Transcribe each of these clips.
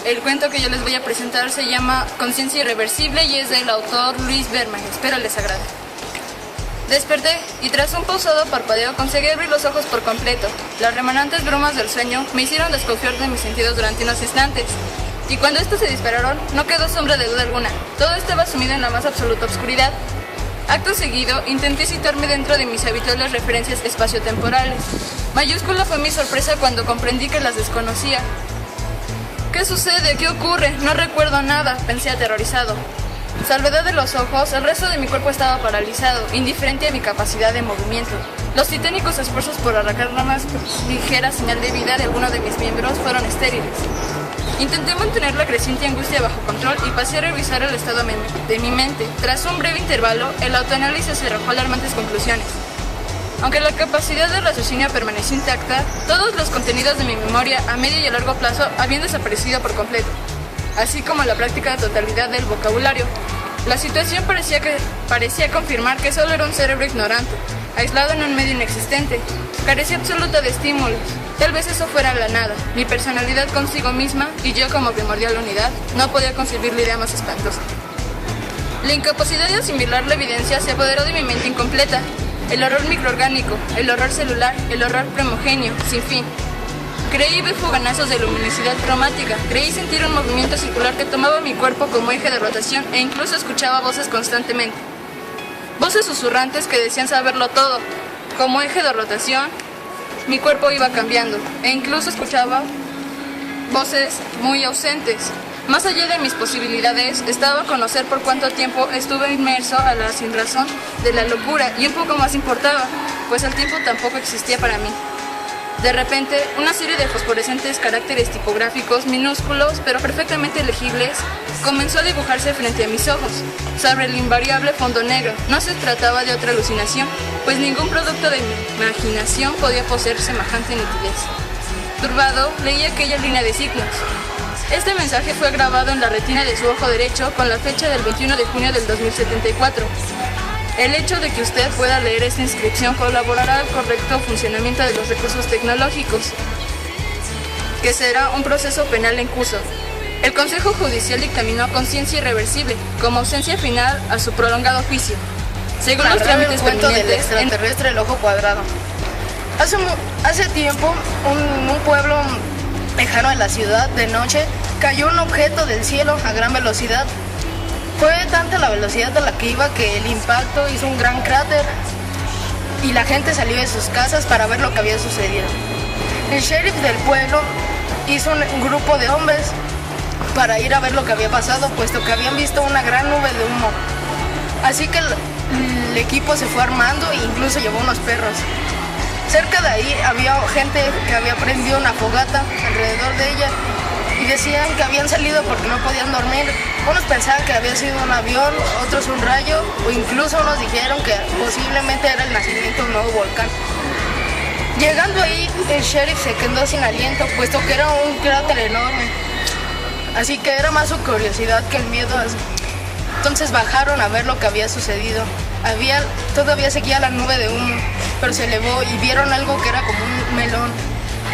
El cuento que yo les voy a presentar se llama Conciencia Irreversible y es del autor Luis Berman. Espero les agrade. Desperté y tras un pausado parpadeo conseguí abrir los ojos por completo. Las remanentes brumas del sueño me hicieron desconfiar de mis sentidos durante unos instantes. Y cuando estos se dispararon, no quedó sombra de duda alguna. Todo estaba sumido en la más absoluta oscuridad. Acto seguido, intenté situarme dentro de mis habituales referencias espaciotemporales. Mayúscula fue mi sorpresa cuando comprendí que las desconocía. ¿Qué sucede? ¿Qué ocurre? No recuerdo nada, pensé aterrorizado. Salvedad de los ojos, el resto de mi cuerpo estaba paralizado, indiferente a mi capacidad de movimiento. Los titánicos esfuerzos por arrancar la más ligera señal de vida de alguno de mis miembros fueron estériles. Intenté mantener la creciente angustia bajo control y pasé a revisar el estado de mi mente. Tras un breve intervalo, el autoanálisis arrojó alarmantes conclusiones. Aunque la capacidad de raciocinio permaneció intacta, todos los contenidos de mi memoria a medio y a largo plazo habían desaparecido por completo, así como la práctica totalidad del vocabulario. La situación parecía confirmar que solo era un cerebro ignorante, aislado en un medio inexistente. Carecía absoluta de estímulos. Tal vez eso fuera la nada, mi personalidad consigo misma y yo como primordial unidad. No podía concebir la idea más espantosa. La incapacidad de asimilar la evidencia se apoderó de mi mente incompleta. El horror microorgánico, el horror celular, el horror primogenio, sin fin. Creí ver fogonazos de luminosidad cromática, creí sentir un movimiento circular que tomaba mi cuerpo como eje de rotación e incluso escuchaba voces constantemente. Voces susurrantes que decían saberlo todo. Como eje de rotación, mi cuerpo iba cambiando e incluso escuchaba voces muy ausentes. Más allá de mis posibilidades, estaba a conocer por cuánto tiempo estuve inmerso a la sinrazón de la locura y un poco más importaba, pues el tiempo tampoco existía para mí. De repente, una serie de fosforescentes caracteres tipográficos minúsculos pero perfectamente legibles comenzó a dibujarse frente a mis ojos, sobre el invariable fondo negro. No se trataba de otra alucinación, pues ningún producto de mi imaginación podía poseer semejante nitidez. Turbado, leí aquella línea de signos. Este mensaje fue grabado en la retina de su ojo derecho con la fecha del 21 de junio del 2074. El hecho de que usted pueda leer esta inscripción colaborará al correcto funcionamiento de los recursos tecnológicos, que será un proceso penal en curso. El Consejo Judicial dictaminó conciencia irreversible como ausencia final a su prolongado juicio. Según los trámites del extraterrestre el ojo cuadrado. Hace tiempo, un pueblo lejano de la ciudad, de noche, cayó un objeto del cielo a gran velocidad. Fue tanta la velocidad a la que iba que el impacto hizo un gran cráter y la gente salió de sus casas para ver lo que había sucedido. El sheriff del pueblo hizo un grupo de hombres para ir a ver lo que había pasado, puesto que habían visto una gran nube de humo. Así que el equipo se fue armando e incluso llevó unos perros. Cerca de ahí había gente que había prendido una fogata alrededor de ella y decían que habían salido porque no podían dormir. Unos pensaban que había sido un avión, otros un rayo, o incluso unos dijeron que posiblemente era el nacimiento de un nuevo volcán. Llegando ahí, el sheriff se quedó sin aliento, puesto que era un cráter enorme. Así que era más su curiosidad que el miedo. Entonces bajaron a ver lo que había sucedido. Todavía seguía la nube de humo, pero se elevó y vieron algo que era como un melón.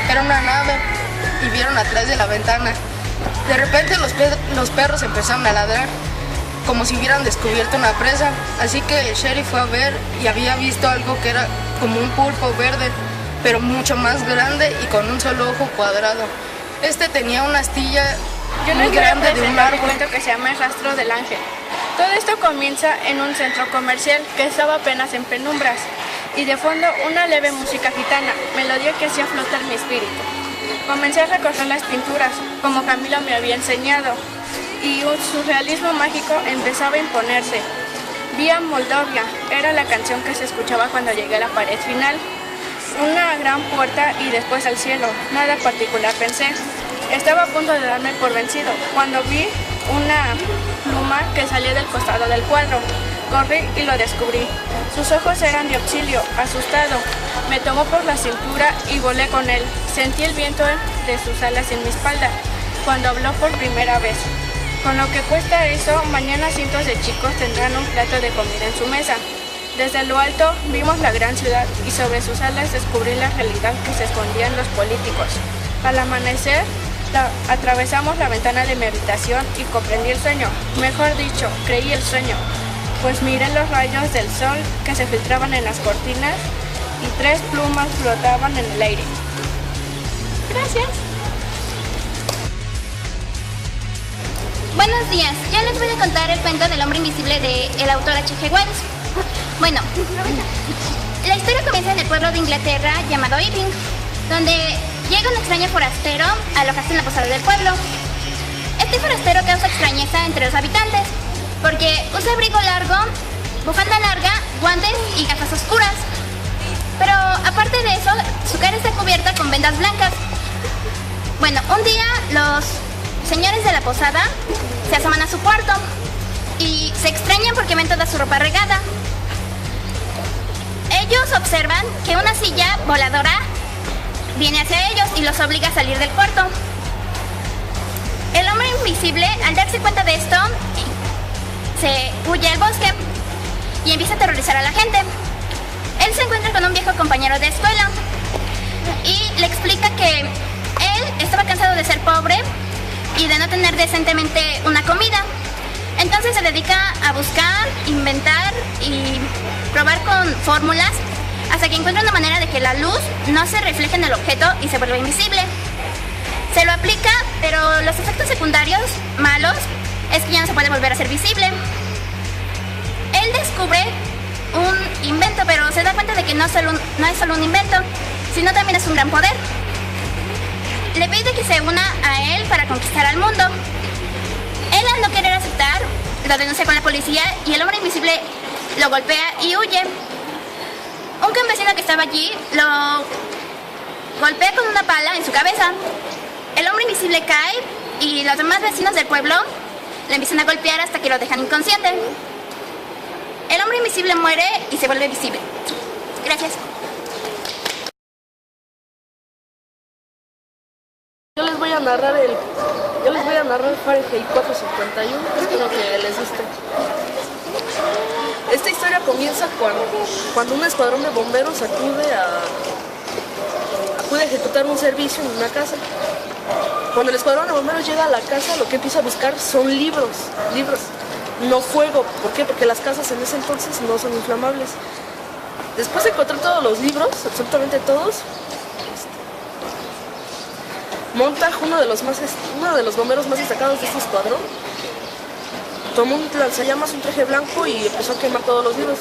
Era una nave y vieron atrás de la ventana. De repente los perros empezaron a ladrar, como si hubieran descubierto una presa. Así que el sheriff fue a ver y había visto algo que era como un pulpo verde, pero mucho más grande y con un solo ojo cuadrado. Este tenía una astilla muy grande de un árbol. Cuento que se llama El Rastro del Ángel. Todo esto comienza en un centro comercial que estaba apenas en penumbras y de fondo una leve música gitana, melodía que hacía flotar mi espíritu. Comencé a recorrer las pinturas, como Camila me había enseñado, y un surrealismo mágico empezaba a imponerse. Vi a Moldovia, era la canción que se escuchaba cuando llegué a la pared final. Una gran puerta y después al cielo, nada particular pensé. Estaba a punto de darme por vencido, cuando vi una pluma que salía del costado del cuadro. Corrí y lo descubrí. Sus ojos eran de auxilio, asustado. Me tomó por la cintura y volé con él. Sentí el viento de sus alas en mi espalda, cuando habló por primera vez. Con lo que cuesta eso, mañana cientos de chicos tendrán un plato de comida en su mesa. Desde lo alto vimos la gran ciudad y sobre sus alas descubrí la realidad que se escondían los políticos. Al amanecer, Atravesamos la ventana de mi habitación y comprendí el sueño. Mejor dicho, creí el sueño, pues miré los rayos del sol que se filtraban en las cortinas y 3 plumas flotaban en el aire. Gracias. Buenos días, yo les voy a contar el cuento del hombre invisible del autor H.G. Wells. Bueno, la historia comienza en el pueblo de Inglaterra llamado Epping, donde llega un extraño forastero a alojarse en la posada del pueblo. Este forastero causa extrañeza entre los habitantes, porque usa abrigo largo, bufanda larga, guantes y gafas oscuras. Pero aparte de eso, su cara está cubierta con vendas blancas. Bueno, un día los señores de la posada se asoman a su cuarto y se extrañan porque ven toda su ropa regada. Ellos observan que una silla voladora viene hacia ellos y los obliga a salir del cuarto. El hombre invisible, al darse cuenta de esto, se huye al bosque y empieza a aterrorizar a la gente. Él se encuentra con un viejo compañero de escuela y le explica que él estaba cansado de ser pobre y de no tener decentemente una comida. Entonces se dedica a buscar, inventar y probar con fórmulas hasta que encuentra una manera de que la luz no se refleje en el objeto y se vuelva invisible. Se lo aplica, pero los efectos secundarios malos es que ya no se puede volver a ser visible. Él descubre un invento, pero se da cuenta de que no es solo un invento, sino también es un gran poder. Le pide que se una a él para conquistar al mundo. Él, al no querer aceptar, lo denuncia con la policía y el hombre invisible lo golpea y huye. Un campesino que estaba allí lo golpea con una pala en su cabeza. El hombre invisible cae y los demás vecinos del pueblo le empiezan a golpear hasta que lo dejan inconsciente. El hombre invisible muere y se vuelve visible. Gracias. Yo les voy a narrar Fahrenheit 451, espero que les guste. Esta historia comienza cuando un escuadrón de bomberos acude a ejecutar un servicio en una casa. Cuando el escuadrón de bomberos llega a la casa, lo que empieza a buscar son libros, no fuego. ¿Por qué? Porque las casas en ese entonces no son inflamables. Después de encontrar todos los libros, absolutamente todos, Montag, uno de los bomberos más destacados de este escuadrón, tomó un lanzallamas, un traje blanco y empezó a quemar todos los libros.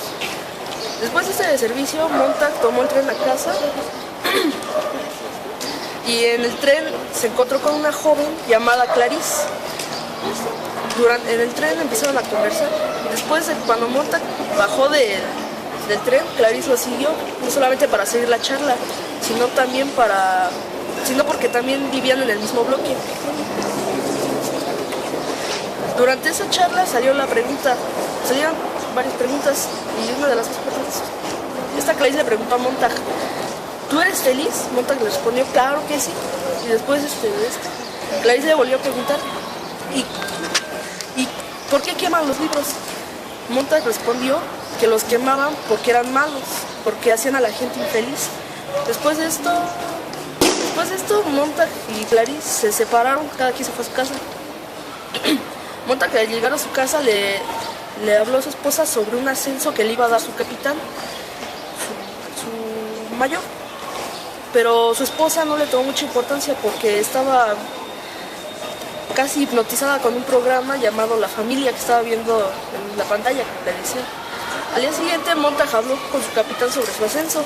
Después de este servicio, Montag tomó el tren a casa y en el tren se encontró con una joven llamada Clarice. En el tren empezaron a conversar. Después, cuando Montag bajó del tren, Clarice lo siguió, no solamente para seguir la charla, sino porque también vivían en el mismo bloque. Durante esa charla salieron varias preguntas y una de las preguntas, esta Clarice le preguntó a Montag: ¿tú eres feliz? Montag le respondió: claro que sí. Y después Clarice le volvió a preguntar: ¿y por qué queman los libros? Montag respondió que los quemaban porque eran malos, porque hacían a la gente infeliz. Después de esto, Montag y Clarice se separaron, cada quien se fue a su casa. Montag, al llegar a su casa, le habló a su esposa sobre un ascenso que le iba a dar su capitán, su mayor. Pero su esposa no le tomó mucha importancia porque estaba casi hipnotizada con un programa llamado La Familia que estaba viendo en la pantalla, le decía. Al día siguiente, Montag habló con su capitán sobre su ascenso.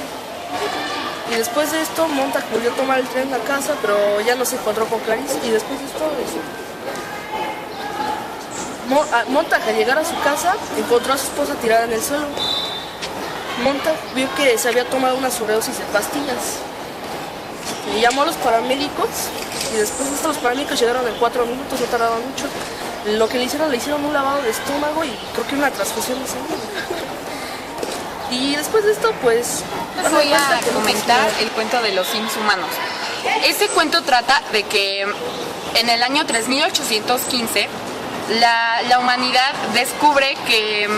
Y después de esto, Montag volvió a tomar el tren a casa, pero ya no se encontró con Clarice. Y después de esto, Montag, al llegar a su casa, encontró a su esposa tirada en el suelo. Montag vio que se había tomado una sobredosis de pastillas. Y llamó a los paramédicos, y después de esto los paramédicos llegaron en 4 minutos, no tardaron mucho. Lo que le hicieron un lavado de estómago y creo que una transfusión de sangre. Y después de esto, pues... Les voy a comentar el cuento de los Sims humanos. Este cuento trata de que en el año 3815 la humanidad descubre que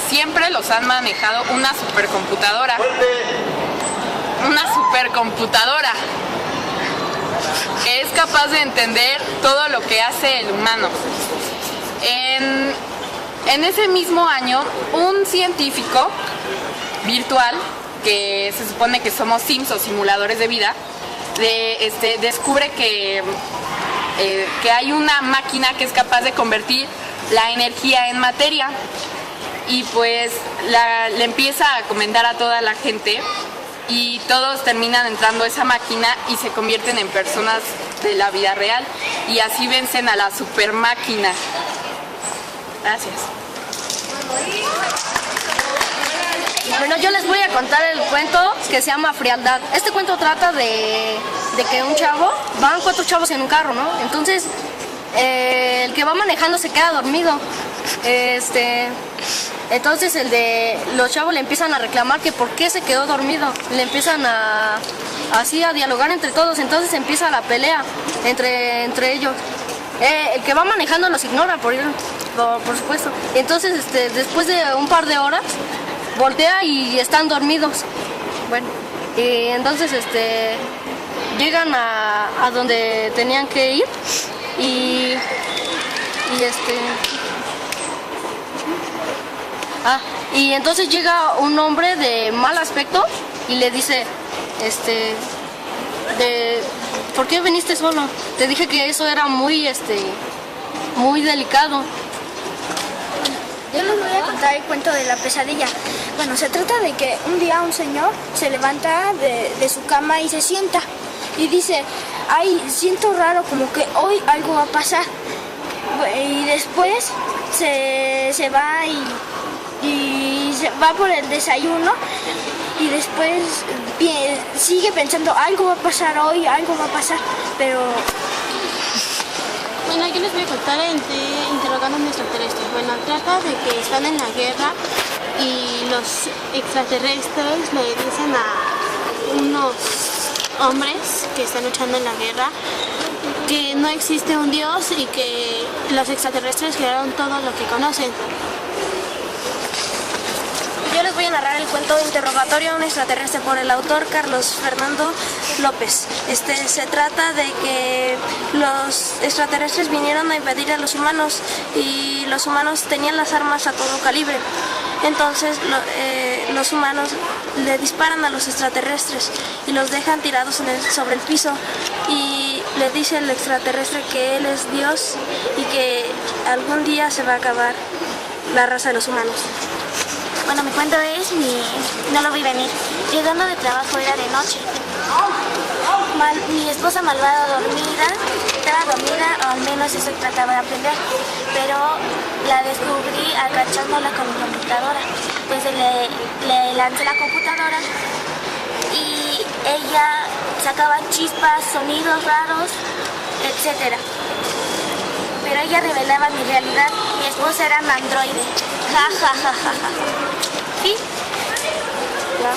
siempre los han manejado una supercomputadora. Una supercomputadora. que es capaz de entender todo lo que hace el humano. En ese mismo año, un científico virtual, que se supone que somos sims o simuladores de vida, descubre que hay una máquina que es capaz de convertir la energía en materia, y pues le empieza a comentar a toda la gente, y todos terminan entrando a esa máquina y se convierten en personas de la vida real, y así vencen a la super máquina. Gracias. Bueno, yo les voy a contar el cuento que se llama Frialdad. Este cuento trata de que un chavo, van 4 chavos en un carro, ¿no? Entonces, el que va manejando se queda dormido. Entonces los chavos le empiezan a reclamar que por qué se quedó dormido. Le empiezan así a dialogar entre todos. Entonces empieza la pelea entre ellos. El que va manejando los ignora, por supuesto. Entonces, después de un par de horas, voltea y están dormidos. Bueno, y entonces llegan a donde tenían que ir y entonces llega un hombre de mal aspecto y le dice, ¿por qué viniste solo? Te dije que eso era muy delicado. Yo les voy a contar el cuento de la pesadilla. Bueno, se trata de que un día un señor se levanta de su cama y se sienta y dice, ay, siento raro, como que hoy algo va a pasar. Y después se va y se va por el desayuno y después sigue pensando, algo va a pasar hoy, algo va a pasar, pero... Bueno, yo les voy a contar interrogando a un extraterrestre. Bueno, trata de que están en la guerra y los extraterrestres le dicen a unos hombres que están luchando en la guerra que no existe un dios y que los extraterrestres crearon todo lo que conocen. Yo les voy a narrar el cuento Interrogatorio a un extraterrestre por el autor Carlos Fernando López. Se trata de que los extraterrestres vinieron a invadir a los humanos y los humanos tenían las armas a todo calibre. Entonces los humanos le disparan a los extraterrestres y los dejan tirados sobre el piso, y le dice el extraterrestre que él es Dios y que algún día se va a acabar la raza de los humanos. Bueno, mi cuento es no lo vi venir. Llegando de trabajo era de noche. Mi esposa malvada estaba dormida, o al menos eso trataba de aprender, pero la descubrí agachándola con mi computadora. Pues le lancé la computadora y ella sacaba chispas, sonidos raros, etc. Pero ella revelaba mi realidad. Mi esposa era un androide. Ja, ja, ja, ja, ja. ¿Sí? Ya,